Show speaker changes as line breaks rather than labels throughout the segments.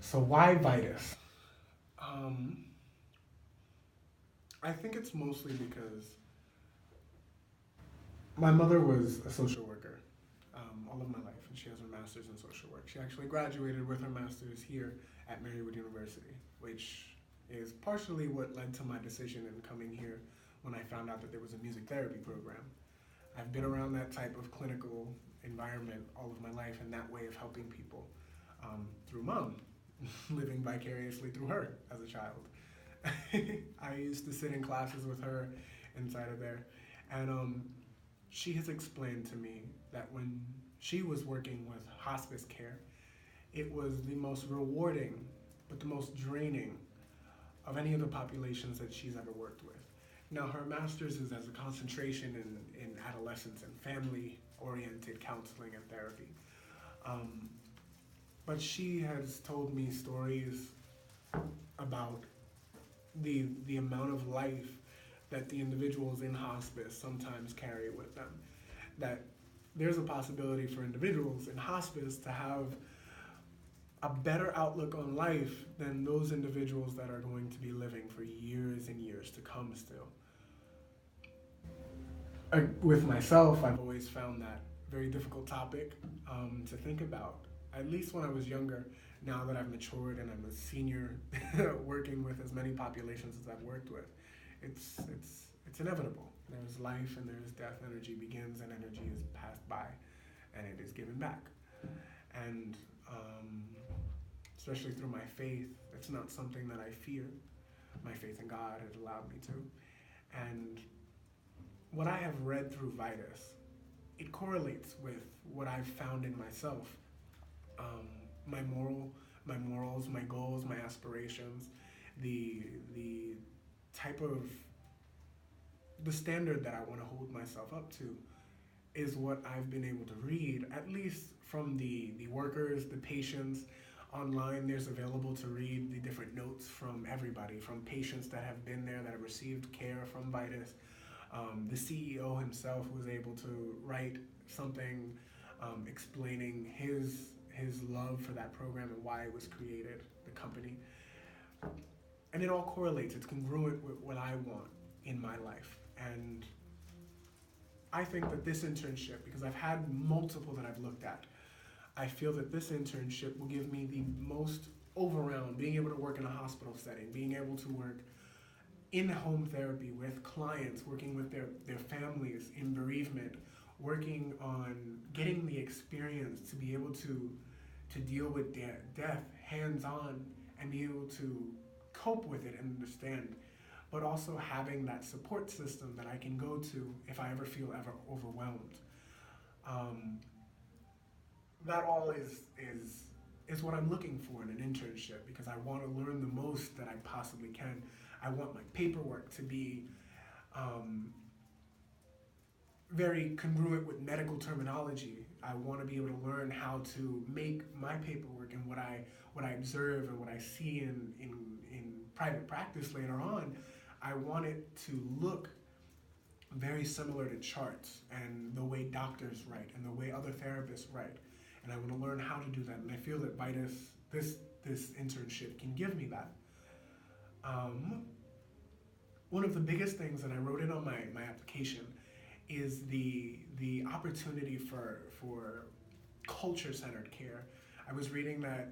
So why Vitas? Um, I think it's mostly because my mother was a social worker all of my life, and she has her master's in social work. She actually graduated with her master's here at Marywood University, which is partially what led to my decision in coming here when I found out that there was a music therapy program. I've been around that type of clinical environment all of my life and that way of helping people through mom, living vicariously through her as a child. I used to sit in classes with her inside of there, and she has explained to me that when she was working with hospice care, it was the most rewarding but the most draining of any of the populations that she's ever worked with. Now, her master's is as a concentration in adolescence and family oriented counseling and therapy. Um, but she has told me stories about the amount of life that the individuals in hospice sometimes carry with them. That there's a possibility for individuals in hospice to have a better outlook on life than those individuals that are going to be living for years and years to come still. With myself, I've always found that very difficult topic to think about, at least when I was younger. Now that I've matured and I'm a senior working with as many populations as I've worked with, it's inevitable. There's life and there's death. Energy begins and energy is passed by, and it is given back. And especially through my faith, it's not something that I fear. My faith in God has allowed me to. And what I have read through Vitas, it correlates with what I've found in myself. Um, my morals, my goals, my aspirations, the type of the standard that I want to hold myself up to is what I've been able to read, at least from the workers, the patients. Online, there's available to read the different notes from everybody, from patients that have been there, that have received care from Vitas. The CEO himself was able to write something explaining his love for that program and why it was created, the company. And it all correlates. It's congruent with what I want in my life. And I think that this internship, because I've had multiple that I've looked at, I feel that this internship will give me the most overround, being able to work in a hospital setting, being able to work in home therapy with clients, working with their families in bereavement, working on getting the experience to be able to deal with death hands-on and be able to cope with it and understand, but also having that support system that I can go to if I ever feel ever overwhelmed. Um, that all is what I'm looking for in an internship, because I want to learn the most that I possibly can. I want my paperwork to be um, very congruent with medical terminology. I want to be able to learn how to make my paperwork and what I observe and what I see in private practice later on. I want it to look very similar to charts and the way doctors write and the way other therapists write. And I want to learn how to do that. And I feel that Vitas, this internship can give me that. Um, One of the biggest things, and I wrote it on my application, is the opportunity for culture-centered care. I was reading that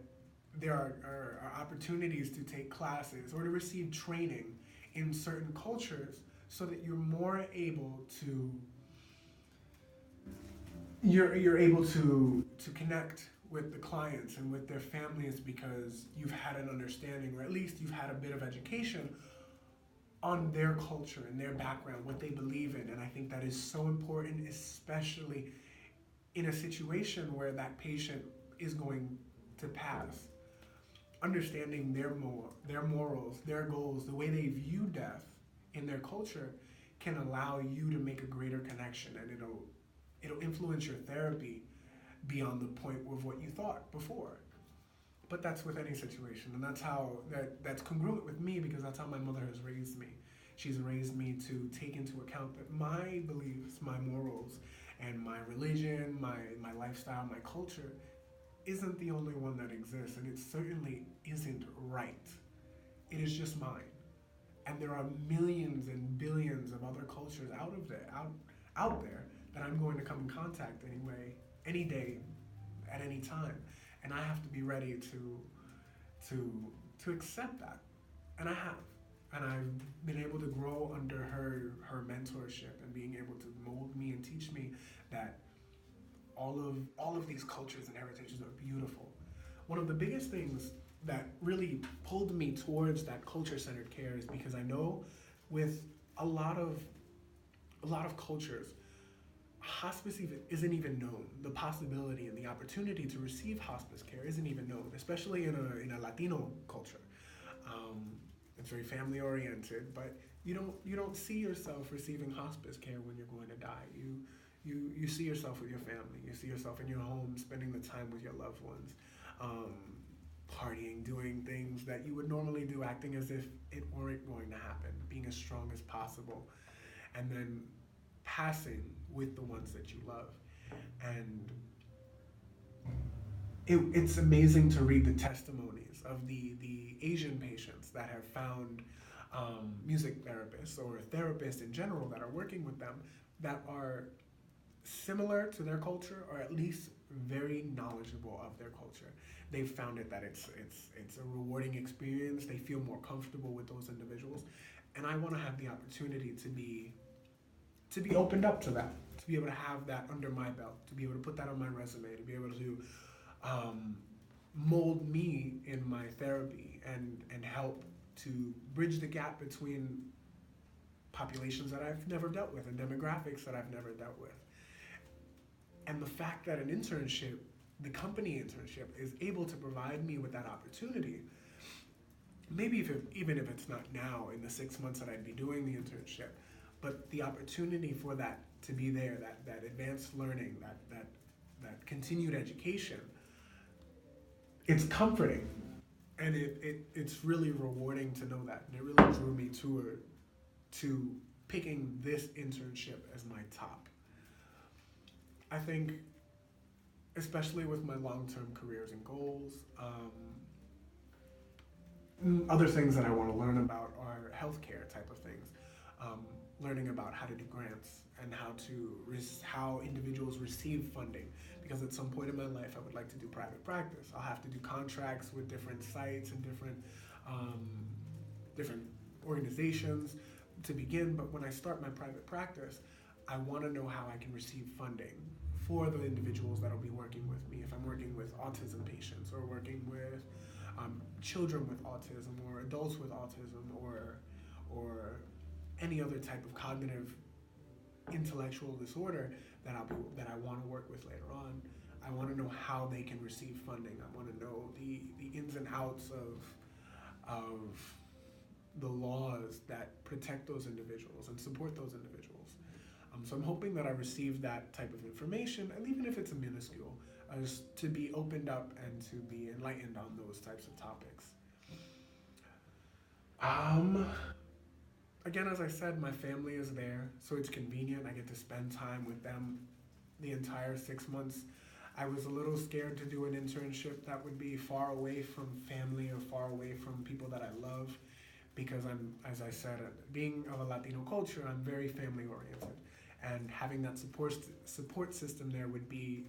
there are opportunities to take classes or to receive training in certain cultures so that you're able to connect with the clients and with their families, because you've had an understanding, or at least you've had a bit of education on their culture and their background, what they believe in. And I think that is so important, especially in a situation where that patient is going to pass. Understanding their morals, their goals, the way they view death in their culture can allow you to make a greater connection, and it'll influence your therapy beyond the point of what you thought before. But that's with any situation, and that's congruent with me, because that's how my mother has raised me. She's raised me to take into account that my beliefs, my morals, and my religion, my lifestyle, my culture isn't the only one that exists, and it certainly isn't right. It is just mine. And there are millions and billions of other cultures out there that I'm going to come in contact anyway, any day, at any time. And I have to be ready to to accept that. And I have. And I've been able to grow under her mentorship and being able to mold me and teach me that all of these cultures and heritages are beautiful. One of the biggest things that really pulled me towards that culture-centered care is because I know with a lot of cultures, hospice isn't even known. The possibility and the opportunity to receive hospice care isn't even known, especially in a Latino culture. It's very family oriented, but you don't see yourself receiving hospice care when you're going to die. You see yourself with your family. You see yourself in your home, spending the time with your loved ones, partying, doing things that you would normally do, acting as if it weren't going to happen, being as strong as possible, and then passing with the ones that you love. And it's amazing to read the testimonies of the Asian patients that have found music therapists or therapists in general that are working with them that are similar to their culture, or at least very knowledgeable of their culture. They've found it that it's a rewarding experience. They feel more comfortable with those individuals, and I want to have the opportunity to be opened up to that, to be able to have that under my belt, to be able to put that on my resume, to be able to mold me in my therapy and help to bridge the gap between populations that I've never dealt with and demographics that I've never dealt with. And the fact that an internship, the company internship, is able to provide me with that opportunity, maybe even if it's not now in the 6 months that I'd be doing the internship, but the opportunity for that to be there, that advanced learning, that continued education, it's comforting. And it's really rewarding to know that. And it really drew me to picking this internship as my top. I think, especially with my long-term careers and goals, other things that I want to learn about are healthcare type of things. Learning about how to do grants and how individuals receive funding. Because at some point in my life, I would like to do private practice. I'll have to do contracts with different sites and different organizations to begin. But when I start my private practice, I want to know how I can receive funding for the individuals that will be working with me. If I'm working with autism patients, or working with children with autism, or adults with autism, or any other type of cognitive intellectual disorder that I want to work with later on, I want to know how they can receive funding. I want to know the ins and outs of the laws that protect those individuals and support those individuals. So I'm hoping that I receive that type of information, and even if it's a minuscule, just to be opened up and to be enlightened on those types of topics. Again, as I said, my family is there, so it's convenient. I get to spend time with them the entire 6 months. I was a little scared to do an internship that would be far away from family or far away from people that I love, because I'm, as I said, being of a Latino culture, I'm very family oriented, and having that support system there would be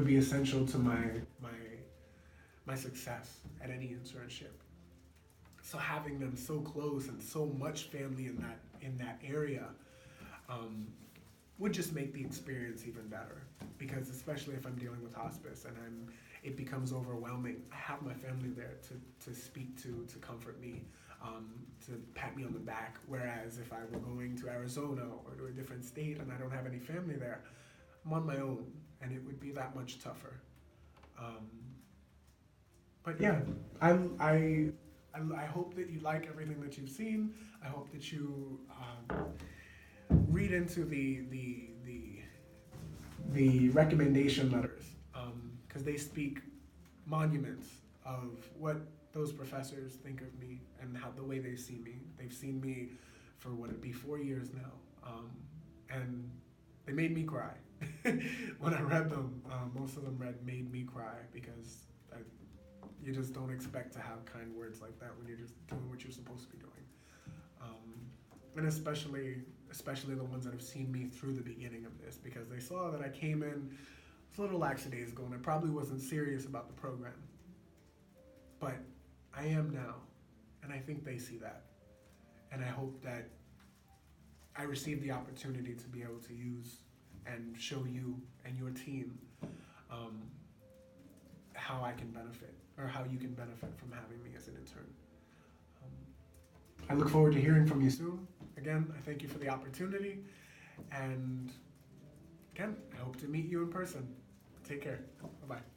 essential to my success at any internship. So having them so close and so much family in that area would just make the experience even better. Because especially if I'm dealing with hospice and it becomes overwhelming, I have my family there to speak to comfort me, to pat me on the back. Whereas if I were going to Arizona or to a different state and I don't have any family there, I'm on my own, and it would be that much tougher. But yeah, I hope that you like everything that you've seen. I hope that you read into the recommendation letters, because they speak monuments of what those professors think of me and how the way they see me. They've seen me for what it'd be 4 years now, and they made me cry. when I read them, most of them made me cry because I, you just don't expect to have kind words like that when you're just doing what you're supposed to be doing. And especially the ones that have seen me through the beginning of this, because they saw that I came in a little lackadaisical and I probably wasn't serious about the program. But I am now, and I think they see that. And I hope that I receive the opportunity to be able to use and show you and your team how I can benefit, or how you can benefit from having me as an intern. I look forward to hearing from you soon. Again, I thank you for the opportunity, and again, I hope to meet you in person. Take care. Bye-bye.